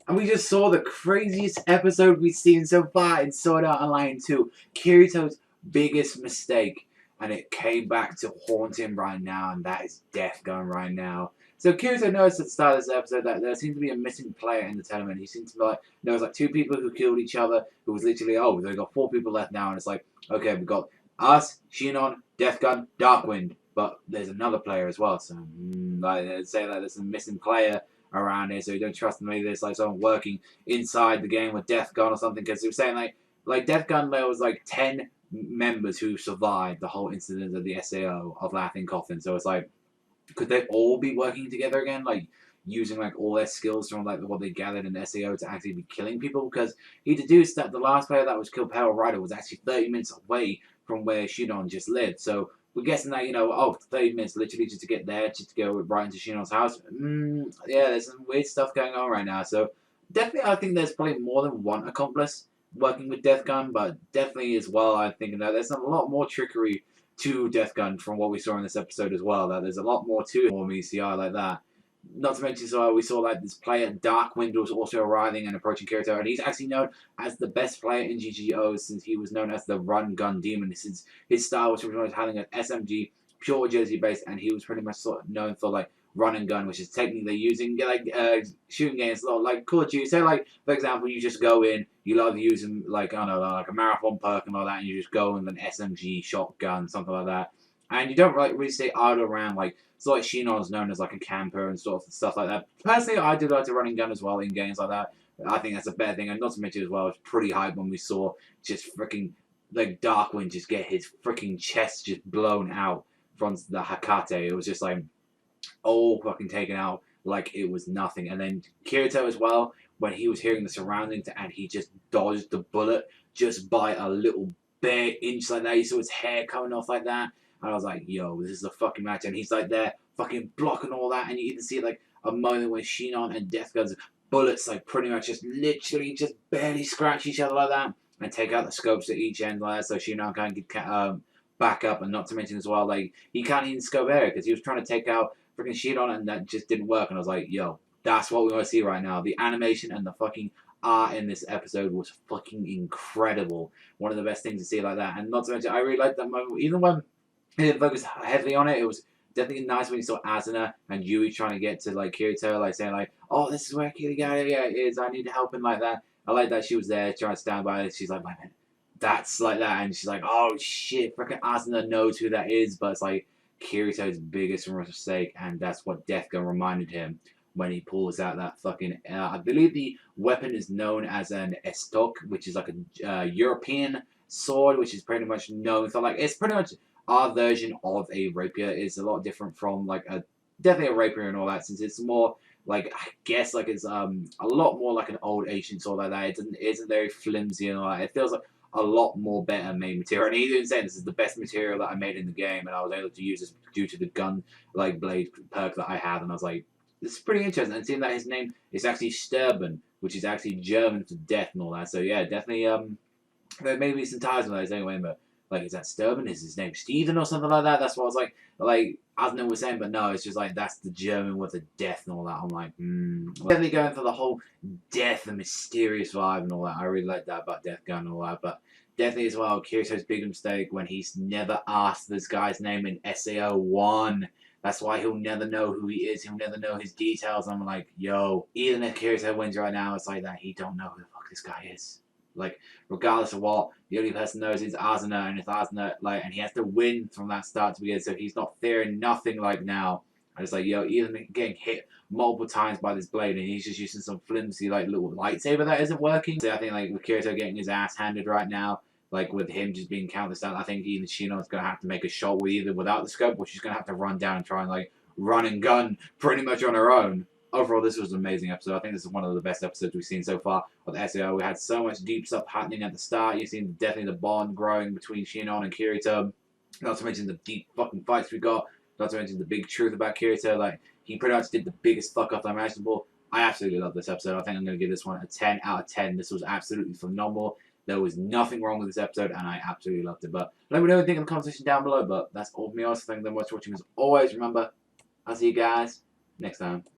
And we just saw the craziest episode we've seen so far in Sword Art Online 2. Kirito's biggest mistake. And it came back to haunt him right now, and that is Death Gun right now. So Kirito noticed at the start of this episode that there seemed to be a missing player in the tournament. He seemed to be like, there was like 2 people who killed each other, who was literally, oh, we've got 4 people left now, and it's like, okay, we've got us, Shinon, Death Gun, Darkwind, but there's another player as well, so, like, they'd say that there's a missing player around here, so you don't trust them. Maybe there's like someone working inside the game with Death Gun or something, because they were saying like Death Gun, there was like 10 members who survived the whole incident of the SAO of Laughing Coffin, so it's like, could they all be working together again, like using like all their skills from like what they gathered in the SAO to actually be killing people? Because he deduced that the last player that was killed, Power Rider, was actually 30 minutes away from where Shinon just lived, so we're guessing that, 30 minutes literally just to get there, just to go right into Shinon's house. Yeah, there's some weird stuff going on right now. So definitely, I think there's probably more than one accomplice working with Death Gun, but definitely as well, I'm thinking that there's a lot more trickery to Death Gun from what we saw in this episode as well. That there's a lot more to it, more ECI like that. Not to mention, so we saw like this player Darkwind was also arriving and approaching Kirito, and he's actually known as the best player in GGO since he was known as the Run Gun Demon. Since his style was pretty much having an SMG, pure agility based, and he was pretty much sort of known for like run and gun, which is technically using like shooting games, like Call of Duty. Say like for example, you just go in, you love using like I don't know, like a marathon perk and all that, and you just go in with an SMG shotgun, something like that, and you don't like really stay idle around like. So like Shinon is known as like a camper and sort of stuff like that. Personally, I do like to run and gun as well in games like that. I think that's a better thing, and not to mention as well, it's pretty hype when we saw just freaking like Darkwind just get his freaking chest just blown out from the Hakate. It was just like all fucking taken out like it was nothing. And then Kirito as well, when he was hearing the surroundings and he just dodged the bullet just by a little bare inch like that. You saw his hair coming off like that. And I was like, yo, this is a fucking match. And he's like there fucking blocking all that. And you even see like a moment when Shinon and Death Gun's bullets like pretty much just literally just barely scratch each other like that. And take out the scopes at each end like that so Shinon can't get back up. And not to mention as well, like he can't even scope area because he was trying to take out freaking Shinon and that just didn't work. And I was like, yo, that's what we want to see right now. The animation and the fucking art in this episode was fucking incredible. One of the best things to see like that. And not to mention, I really liked that moment. Even when he didn't focus heavily on it, it was definitely nice when you saw Asuna and Yui trying to get to like Kirito, like saying like, oh, this is where Kirito is. I need help and like that. I like that she was there trying to stand by it. She's like, wait a minute, that's like that. And she's like, oh shit, freaking Asuna knows who that is. But it's like Kirito's biggest mistake, and that's what Death Gun reminded him when he pulls out that fucking. I believe the weapon is known as an estok, which is like a European sword, which is pretty much known for like it's pretty much our version of a rapier. It's a lot different from like a definitely a rapier and all that, since it's more like I guess like it's a lot more like an old ancient sword like that. It isn't very flimsy and all that. It feels like a lot more better made material. And he even said this is the best material that I made in the game, and I was able to use this due to the gun like blade perk that I have. And I was like, this is pretty interesting. And seeing that his name is actually Sterben, which is actually German for death and all that. So yeah, definitely there may be some ties with those anyway, but like is that Sterben? Is his name Steven or something like that? That's what I was like Asno was saying, but no, it's just like that's the German with the death and all that. I'm like, definitely going for the whole death and mysterious vibe and all that. I really like that about Death Gun and all that, but definitely as well, Kirito's big mistake when he's never asked this guy's name in SAO 1. That's why he'll never know who he is. He'll never know his details. I'm like, yo, even if Kirito wins right now, it's like that he don't know who the fuck this guy is. Like, regardless of what, the only person knows is Asuna, and it's Asuna, like, and he has to win from that start to begin, so he's not fearing nothing like now. And it's like, yo, even getting hit multiple times by this blade, and he's just using some flimsy, like, little lightsaber that isn't working. So I think, like, with Kirito getting his ass handed right now, like, with him just being counter-stabbed, I think even Shino's gonna have to make a shot with either without the scope, or she's gonna have to run down and try and, like, run and gun pretty much on her own. Overall, this was an amazing episode. I think this is one of the best episodes we've seen so far with SAO. We had so much deep stuff happening at the start. You've seen definitely the bond growing between Shinon and Kirito. Not to mention the deep fucking fights we got. Not to mention the big truth about Kirito. Like, he pretty much did the biggest fuck up imaginable. I absolutely love this episode. I think I'm going to give this one a 10 out of 10. This was absolutely phenomenal. There was nothing wrong with this episode, and I absolutely loved it. But let me know what you think in the comment section down below. But that's all from me. Also, thank you very much for watching. As always, remember, I'll see you guys next time.